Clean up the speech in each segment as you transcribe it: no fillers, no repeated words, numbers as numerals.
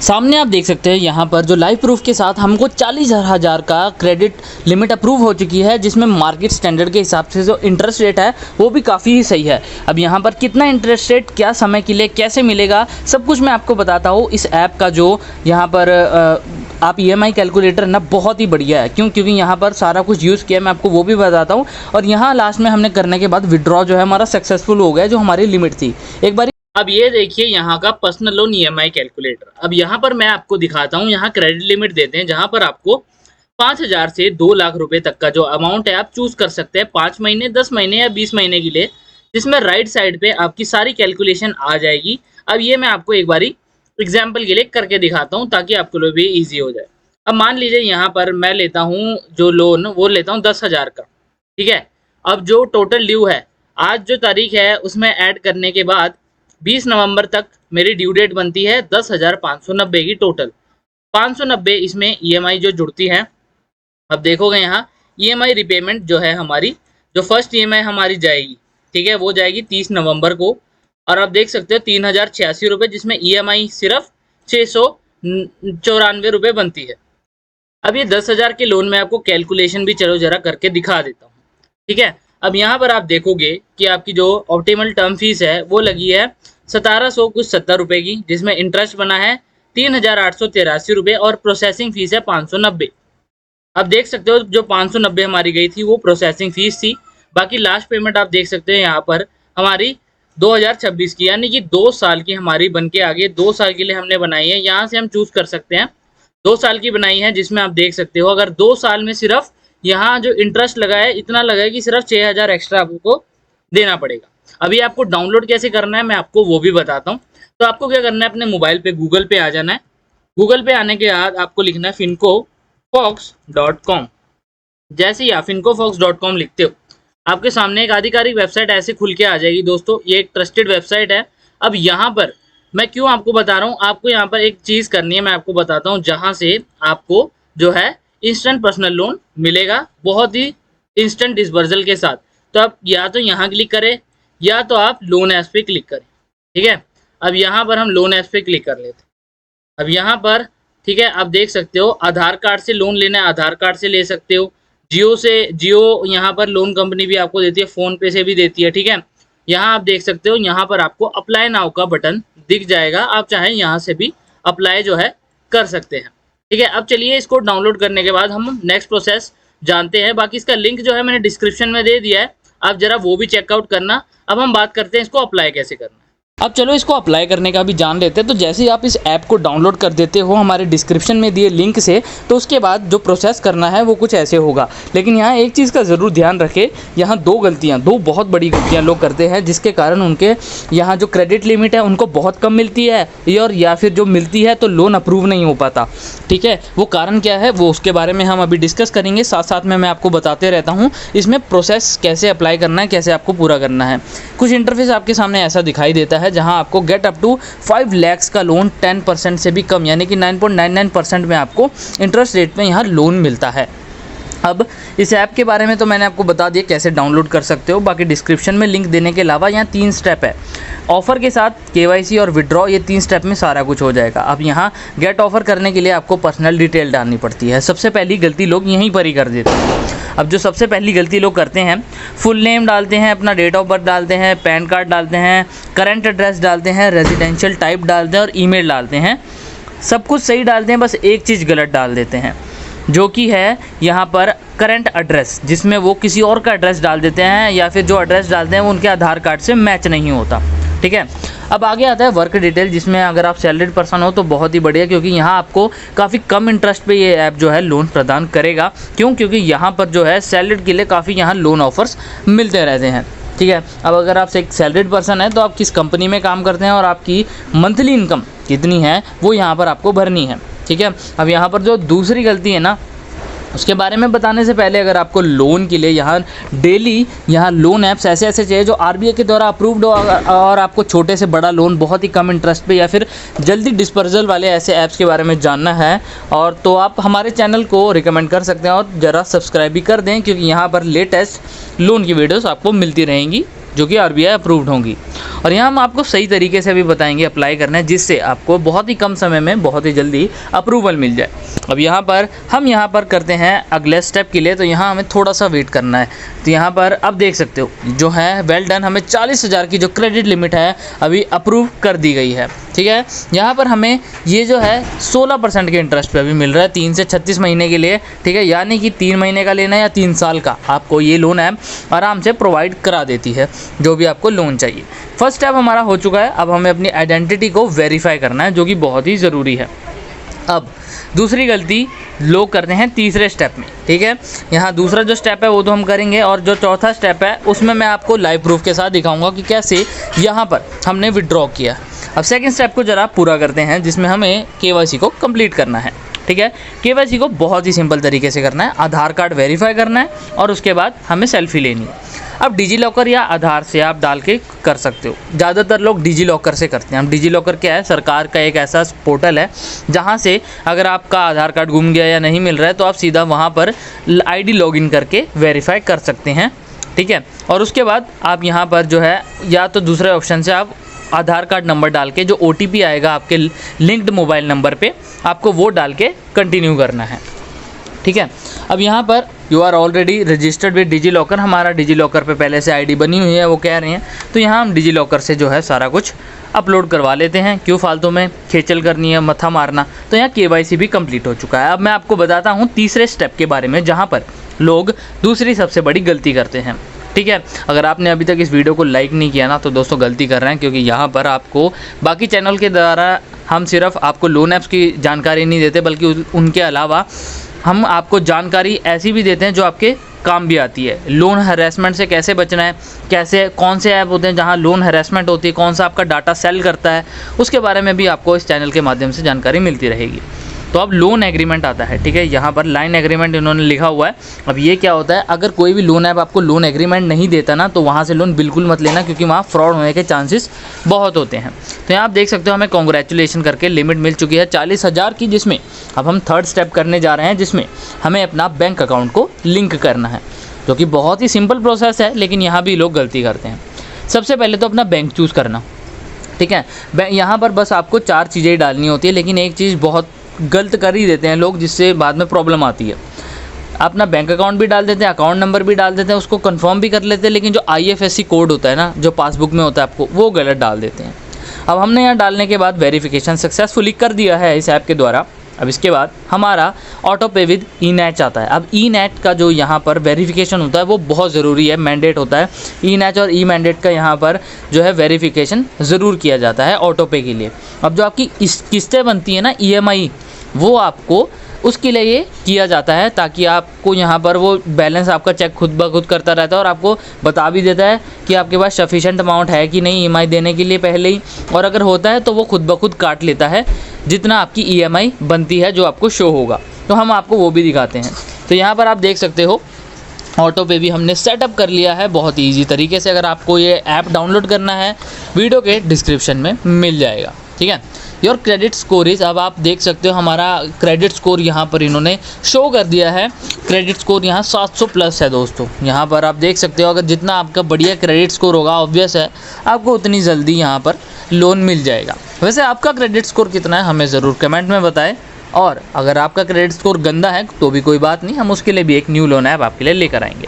सामने आप देख सकते हैं यहाँ पर जो लाइव प्रूफ के साथ हमको 40,000 का क्रेडिट लिमिट अप्रूव हो चुकी है, जिसमें मार्केट स्टैंडर्ड के हिसाब से जो इंटरेस्ट रेट है वो भी काफ़ी ही सही है। अब यहाँ पर कितना इंटरेस्ट रेट, क्या समय के लिए, कैसे मिलेगा, सब कुछ मैं आपको बताता हूँ। इस ऐप का जो यहाँ पर आप EMI कैलकुलेटर ना बहुत ही बढ़िया है, क्योंकि यहाँ पर सारा कुछ यूज़ किया, मैं आपको वो भी बताता हूँ। और यहाँ लास्ट में हमने करने के बाद विड्रॉ जो है हमारा सक्सेसफुल हो गया, जो हमारी लिमिट थी एक बार। अब ये देखिए यहाँ का पर्सनल लोन EMI कैलकुलेटर। अब यहाँ पर मैं आपको दिखाता हूँ, यहाँ क्रेडिट लिमिट देते हैं, जहाँ पर आपको 5,000 से 2 लाख रुपए तक का जो अमाउंट है आप चूज कर सकते हैं 5 महीने, 10 महीने या 20 महीने के लिए, जिसमें राइट साइड पे आपकी सारी कैलकुलेशन आ जाएगी। अब ये मैं आपको एक बारी एग्जाम्पल के लिए करके दिखाता हूँ, ताकि आपके लिए भी ईजी हो जाए। अब मान लीजिए यहाँ पर मैं लेता हूँ जो लोन, वो लेता हूँ 10,000 का, ठीक है। अब जो टोटल ड्यू है, आज जो तारीख है उसमें ऐड करने के बाद 20 नवंबर तक मेरी ड्यू डेट बनती है 10,590 की टोटल। 590 इसमें EMI जो जुड़ती है। अब देखोगे यहाँ EMI रिपेमेंट जो है हमारी, जो फर्स्ट EMI हमारी जाएगी, ठीक है, वो जाएगी 30 नवंबर को। और आप देख सकते हो 3,086 रुपये, जिसमें EMI सिर्फ 694 रुपये बनती है। अब ये 10,000 के लोन में आपको कैलकुलेशन भी चलो जरा करके दिखा देता हूँ, ठीक है। अब यहाँ पर आप देखोगे कि आपकी जो ऑप्टिमल टर्म फीस है वो लगी है 1700 कुछ 70 रुपये की, जिसमें इंटरेस्ट बना है 3,883 रुपये और प्रोसेसिंग फीस है 590। अब देख सकते हो जो 590 हमारी गई थी वो प्रोसेसिंग फीस थी। बाकी लास्ट पेमेंट आप देख सकते हो यहाँ पर हमारी 2026 की, यानी कि 2 साल की हमारी बन के आ गई। 2 साल के लिए हमने बनाई है, यहाँ से हम चूज कर सकते हैं 2 साल की बनाई है, जिसमें आप देख सकते हो अगर 2 साल में सिर्फ यहाँ जो इंटरेस्ट लगा है इतना लगा है कि सिर्फ 6,000 एक्स्ट्रा आपको देना पड़ेगा। अभी आपको डाउनलोड कैसे करना है मैं आपको वो भी बताता हूँ। तो आपको क्या करना है, अपने मोबाइल पे गूगल पे आ जाना है। गूगल पे आने के बाद आपको लिखना है fincofox.com। जैसे ही आप fincofox.com लिखते हो, आपके सामने एक आधिकारिक वेबसाइट ऐसे खुल के आ जाएगी। दोस्तों ये एक ट्रस्टेड वेबसाइट है। अब यहाँ पर मैं क्यों आपको बता रहा हूँ, आपको यहाँ पर एक चीज़ करनी है, मैं आपको बताता हूँ, जहाँ से आपको जो है इंस्टेंट पर्सनल लोन मिलेगा, बहुत ही इंस्टेंट डिस्बर्सल के साथ। तो आप या तो यहाँ क्लिक करें या तो आप लोन ऐप्स पे क्लिक करें, ठीक है। अब यहाँ पर हम लोन ऐप्स पे क्लिक कर लेते हैं। अब यहाँ पर ठीक है, आप देख सकते हो आधार कार्ड से लोन लेना है, आधार कार्ड से ले सकते हो। जियो यहाँ पर लोन कंपनी भी आपको देती है, फोन पे से भी देती है, ठीक है। यहाँ आप देख सकते हो, यहाँ पर आपको अप्लाई नाउ का बटन दिख जाएगा, आप चाहें यहाँ से भी अप्लाई जो है कर सकते हैं, ठीक है। अब चलिए इसको डाउनलोड करने के बाद हम नेक्स्ट प्रोसेस जानते हैं। बाकी इसका लिंक जो है मैंने डिस्क्रिप्शन में दे दिया है, आप जरा वो भी चेकआउट करना। अब हम बात करते हैं इसको अप्लाई कैसे करना है। अब चलो इसको अप्लाई करने का भी जान लेते हैं। तो जैसे ही आप इस ऐप को डाउनलोड कर देते हो हमारे डिस्क्रिप्शन में दिए लिंक से, तो उसके बाद जो प्रोसेस करना है वो कुछ ऐसे होगा। लेकिन यहाँ एक चीज़ का ज़रूर ध्यान रखें, यहाँ दो बहुत बड़ी गलतियाँ लोग करते हैं, जिसके कारण उनके यहाँ जो क्रेडिट लिमिट है उनको बहुत कम मिलती है, और या फिर जो मिलती है तो लोन अप्रूव नहीं हो पाता, ठीक है। वो कारण क्या है वो उसके बारे में हम अभी डिस्कस करेंगे, साथ साथ में मैं आपको बताते रहता हूँ इसमें प्रोसेस कैसे अप्लाई करना है, कैसे आपको पूरा करना है। कुछ इंटरफेस आपके सामने ऐसा दिखाई देता है, जहां आपको गेट अप टू 5 लाख का लोन 10% से भी कम, यानी कि 9.99% में आपको इंटरेस्ट रेट में यहाँ लोन मिलता है। अब इस ऐप के बारे में तो मैंने आपको बता दिया कैसे डाउनलोड कर सकते हो। बाकी डिस्क्रिप्शन में लिंक देने के अलावा यहाँ 3 स्टेप है। ऑफ़र के साथ KYC और विड्रॉ, ये 3 स्टेप में सारा कुछ हो जाएगा। अब यहाँ गेट ऑफ़र करने के लिए आपको पर्सनल डिटेल डालनी पड़ती है। सबसे पहली गलती लोग यहीं पर ही कर देते हैं। अब जो सबसे पहली गलती लोग करते हैं, फुल नेम डालते हैं, अपना डेट ऑफ बर्थ डालते हैं, पैन कार्ड डालते हैं, करंट एड्रेस डालते हैं, रेजिडेंशियल टाइप डालते हैं और ईमेल डालते हैं। सब कुछ सही डालते हैं, बस एक चीज़ गलत डाल देते हैं, जो कि है यहाँ पर करंट एड्रेस, जिसमें वो किसी और का एड्रेस डाल देते हैं, या फिर जो एड्रेस डालते हैं वो उनके आधार कार्ड से मैच नहीं होता, ठीक है। अब आगे आता है वर्क डिटेल, जिसमें अगर आप सैलरीड पर्सन हो तो बहुत ही बढ़िया, क्योंकि यहाँ आपको काफ़ी कम इंटरेस्ट पे ये ऐप जो है लोन प्रदान करेगा। क्योंकि यहाँ पर जो है सैलरीड के लिए काफ़ी यहाँ लोन ऑफर्स मिलते रहते हैं, ठीक है। अब अगर आप एक सैलरीड पर्सन है तो आप किस कंपनी में काम करते हैं और आपकी मंथली इनकम कितनी है वो यहाँ पर आपको भरनी है, ठीक है। अब यहाँ पर जो दूसरी गलती है ना, उसके बारे में बताने से पहले, अगर आपको लोन के लिए यहाँ डेली यहाँ लोन ऐप्स ऐसे चाहिए जो RBI के द्वारा अप्रूव्ड हो, और आपको छोटे से बड़ा लोन बहुत ही कम इंटरेस्ट पे या फिर जल्दी डिस्पर्सल वाले ऐसे ऐप्स के बारे में जानना है, और तो आप हमारे चैनल को रिकमेंड कर सकते हैं और ज़रा सब्सक्राइब भी कर दें, क्योंकि यहाँ पर लेटेस्ट लोन की वीडियोस आपको मिलती रहेंगी जो कि RBI अप्रूव्ड होंगी। और यहाँ हम आपको सही तरीके से भी बताएंगे अप्लाई करना है, जिससे आपको बहुत ही कम समय में बहुत ही जल्दी अप्रूवल मिल जाए। अब यहाँ पर करते हैं अगले स्टेप के लिए, तो यहाँ हमें थोड़ा सा वेट करना है। तो यहाँ पर अब देख सकते हो जो है वेल डन, हमें 40,000 की जो क्रेडिट लिमिट है अभी अप्रूव कर दी गई है। ठीक है, यहाँ पर हमें ये जो है 16% के इंटरेस्ट पे अभी मिल रहा है 3 से 36 महीने के लिए। ठीक है, यानी कि 3 महीने का लेना है या 3 साल का, आपको ये लोन ऐप आराम से प्रोवाइड करा देती है जो भी आपको लोन चाहिए। फर्स्ट स्टेप हमारा हो चुका है, अब हमें अपनी आइडेंटिटी को वेरीफाई करना है, जो कि बहुत ही ज़रूरी है। अब दूसरी गलती लोग करते हैं तीसरे स्टेप में। ठीक है, यहाँ दूसरा जो स्टेप है वो तो हम करेंगे, और जो चौथा स्टेप है उसमें मैं आपको लाइव प्रूफ के साथ दिखाऊंगा कि कैसे यहाँ पर हमने विड्रॉ किया। अब सेकंड स्टेप को ज़रा पूरा करते हैं, जिसमें हमें KYC को कंप्लीट करना है। ठीक है, KYC को बहुत ही सिंपल तरीके से करना है, आधार कार्ड वेरीफाई करना है और उसके बाद हमें सेल्फी लेनी है। अब डिजी लॉकर या आधार से आप डाल के कर सकते हो, ज़्यादातर लोग डिजी लॉकर से करते हैं। अब डिजी लॉकर क्या है, सरकार का एक ऐसा पोर्टल है जहां से अगर आपका आधार कार्ड गुम गया या नहीं मिल रहा है तो आप सीधा वहां पर ID लॉगिन करके वेरीफाई कर सकते हैं। ठीक है, और उसके बाद आप यहाँ पर जो है या तो दूसरे ऑप्शन से आप आधार कार्ड नंबर डाल के जो OTP आएगा आपके लिंक्ड मोबाइल नंबर पे, आपको वो डाल के कंटिन्यू करना है। ठीक है, अब यहाँ पर you are already registered with DigiLocker, हमारा डिजी लॉकर पे पहले से ID बनी हुई है वो कह रहे हैं, तो यहाँ हम डिजी लॉकर से जो है सारा कुछ अपलोड करवा लेते हैं, क्यों फालतू में खेचल करनी है, मथा मारना। तो यहाँ KYC भी कंप्लीट हो चुका है। अब मैं आपको बताता हूँ तीसरे स्टेप के बारे में, जहाँ पर लोग दूसरी सबसे बड़ी गलती करते हैं। ठीक है, अगर आपने अभी तक इस वीडियो को लाइक नहीं किया ना, तो दोस्तों गलती कर रहे हैं, क्योंकि यहाँ पर आपको बाकी चैनल के द्वारा हम सिर्फ आपको लोन ऐप्स की जानकारी नहीं देते, बल्कि उनके अलावा हम आपको जानकारी ऐसी भी देते हैं जो आपके काम भी आती है। लोन हरेसमेंट से कैसे बचना है, कैसे कौन से ऐप होते हैं जहां लोन हरेसमेंट होती है, कौन सा आपका डाटा सेल करता है, उसके बारे में भी आपको इस चैनल के माध्यम से जानकारी मिलती रहेगी। तो अब लोन एग्रीमेंट आता है। ठीक है, यहाँ पर लाइन एग्रीमेंट इन्होंने लिखा हुआ है। अब ये क्या होता है, अगर कोई भी लोन ऐप आपको लोन एग्रीमेंट नहीं देता ना, तो वहाँ से लोन बिल्कुल मत लेना, क्योंकि वहाँ फ्रॉड होने के चांसेस बहुत होते हैं। तो यहाँ आप देख सकते हो हमें कॉन्ग्रेचुलेशन करके लिमिट मिल चुकी है 40,000 की, जिसमें अब हम थर्ड स्टेप करने जा रहे हैं, जिसमें हमें अपना बैंक अकाउंट को लिंक करना है, जो कि बहुत ही सिंपल प्रोसेस है, लेकिन यहाँ भी लोग गलती करते हैं। सबसे पहले तो अपना बैंक चूज़ करना। ठीक है, यहाँ पर बस आपको 4 चीज़ें डालनी होती है, लेकिन एक चीज़ बहुत गलत कर ही देते हैं लोग, जिससे बाद में प्रॉब्लम आती है। अपना बैंक अकाउंट भी डाल देते हैं, अकाउंट नंबर भी डाल देते हैं, उसको कंफर्म भी कर लेते हैं, लेकिन जो IFSC कोड होता है ना, जो पासबुक में होता है आपको, वो गलत डाल देते हैं। अब हमने यहाँ डालने के बाद वेरिफिकेशन सक्सेसफुली कर दिया है इस ऐप के द्वारा। अब इसके बाद हमारा ऑटो पे विद ई-नैच आता है। अब ई-नैच का जो यहाँ पर वेरिफिकेशन होता है वो बहुत ज़रूरी है, मैंडेट होता है। ई-नैच और ई-मैंडेट का यहाँ पर जो है वेरिफिकेशन ज़रूर किया जाता है ऑटो पे के लिए। अब जो आपकी किस्तें बनती है ना, EMI, वो आपको उसके लिए ये किया जाता है, ताकि आपको यहाँ पर वो बैलेंस आपका चेक खुद ब खुद करता रहता है, और आपको बता भी देता है कि आपके पास सफिशेंट अमाउंट है कि नहीं EMI देने के लिए पहले ही, और अगर होता है तो वो खुद ब खुद काट लेता है जितना आपकी EMI बनती है, जो आपको शो होगा। तो हम आपको वो भी दिखाते हैं। तो यहाँ पर आप देख सकते हो ऑटो पे भी हमने सेटअप कर लिया है बहुत ईजी तरीके से। अगर आपको ये ऐप डाउनलोड करना है, वीडियो के डिस्क्रिप्शन में मिल जाएगा। ठीक है, योर क्रेडिट स्कोर इज, अब आप देख सकते हो हमारा क्रेडिट स्कोर यहाँ पर इन्होंने शो कर दिया है। क्रेडिट स्कोर यहाँ 700 प्लस है दोस्तों। यहाँ पर आप देख सकते हो, अगर जितना आपका बढ़िया क्रेडिट स्कोर होगा, ऑब्वियस है आपको उतनी जल्दी यहाँ पर लोन मिल जाएगा। वैसे आपका क्रेडिट स्कोर कितना है हमें ज़रूर कमेंट में बताएं, और अगर आपका क्रेडिट स्कोर गंदा है तो भी कोई बात नहीं, हम उसके लिए भी एक न्यू लोन ऐप आपके लिए लेकर आएंगे।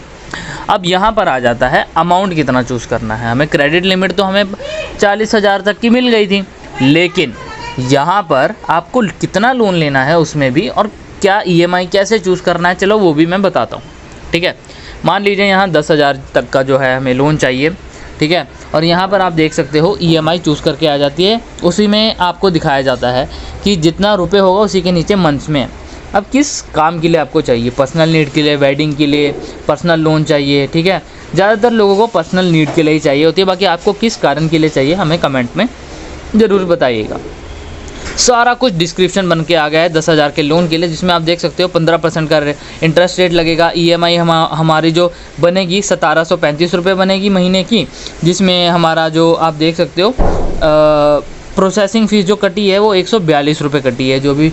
अब यहाँ पर आ जाता है अमाउंट कितना चूज़ करना है। हमें क्रेडिट लिमिट तो हमें 40,000 तक की मिल गई थी, लेकिन यहाँ पर आपको कितना लोन लेना है उसमें भी, और क्या EMI कैसे चूज़ करना है, चलो वो भी मैं बताता हूँ। ठीक है, मान लीजिए यहाँ 10,000 तक का जो है हमें लोन चाहिए। ठीक है, और यहाँ पर आप देख सकते हो EMI चूज़ करके आ जाती है, उसी में आपको दिखाया जाता है कि जितना रुपये होगा उसी के नीचे मंथ्स में। अब किस काम के लिए आपको चाहिए, पर्सनल नीड के लिए, वेडिंग के लिए पर्सनल लोन चाहिए। ठीक है, ज़्यादातर लोगों को पर्सनल नीड के लिए ही चाहिए होती है, बाकी आपको किस कारण के लिए चाहिए हमें कमेंट में ज़रूर बताइएगा। सारा कुछ डिस्क्रिप्शन बन के आ गया है 10,000 के लोन के लिए, जिसमें आप देख सकते हो 15% का इंटरेस्ट रेट लगेगा। EMI हमारी जो बनेगी 1735 रुपये बनेगी महीने की, जिसमें हमारा जो आप देख सकते हो प्रोसेसिंग फ़ीस जो कटी है वो 142 रुपये कटी है, जो भी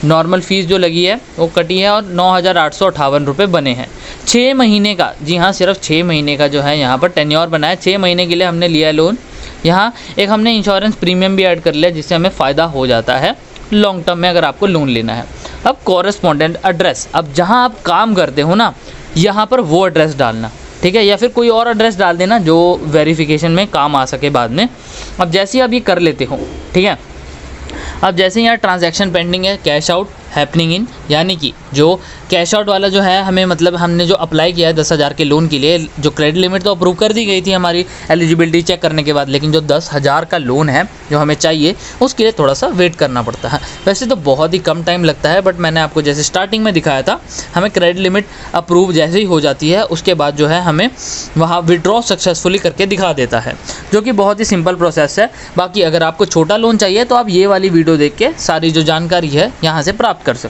नॉर्मल फ़ीस जो लगी है वो कटी है और 9,858 रुपये बने हैं। 6 महीने का, जी हाँ सिर्फ 6 महीने का जो है यहाँ पर टेन्योर बना है। 6 महीने के लिए हमने लिया है लोन। यहाँ एक हमने इंश्योरेंस प्रीमियम भी ऐड कर लिया जिससे हमें फ़ायदा हो जाता है लॉन्ग टर्म में अगर आपको लोन लेना है। अब कॉरेस्पॉन्डेंट एड्रेस, अब जहाँ आप काम करते हो ना यहाँ पर वो एड्रेस डालना, ठीक है, या फिर कोई और एड्रेस डाल देना जो वेरिफिकेशन में काम आ सके बाद में। अब जैसे ही आप ये कर लेते हो, ठीक है, अब जैसे यहाँ ट्रांजैक्शन पेंडिंग है, कैश आउट हैपनिंग इन, यानी कि जो कैश आउट वाला जो है हमें मतलब हमने जो अप्लाई किया है 10,000 के लोन के लिए, जो क्रेडिट लिमिट तो अप्रूव कर दी गई थी हमारी एलिजिबिलिटी चेक करने के बाद, लेकिन जो 10,000 का लोन है जो हमें चाहिए उसके लिए थोड़ा सा वेट करना पड़ता है। वैसे तो बहुत ही कम टाइम लगता है, बट मैंने आपको जैसे स्टार्टिंग में दिखाया था हमें क्रेडिट लिमिट अप्रूव जैसे ही हो जाती है उसके बाद जो है हमें वहाँ विड्रॉ सक्सेसफुली करके दिखा देता है, जो कि बहुत ही सिंपल प्रोसेस है। बाकी अगर आपको छोटा लोन चाहिए तो आप ये वाली वीडियो देख के सारी जो जानकारी है यहाँ से प्राप्त कर सकते हैं।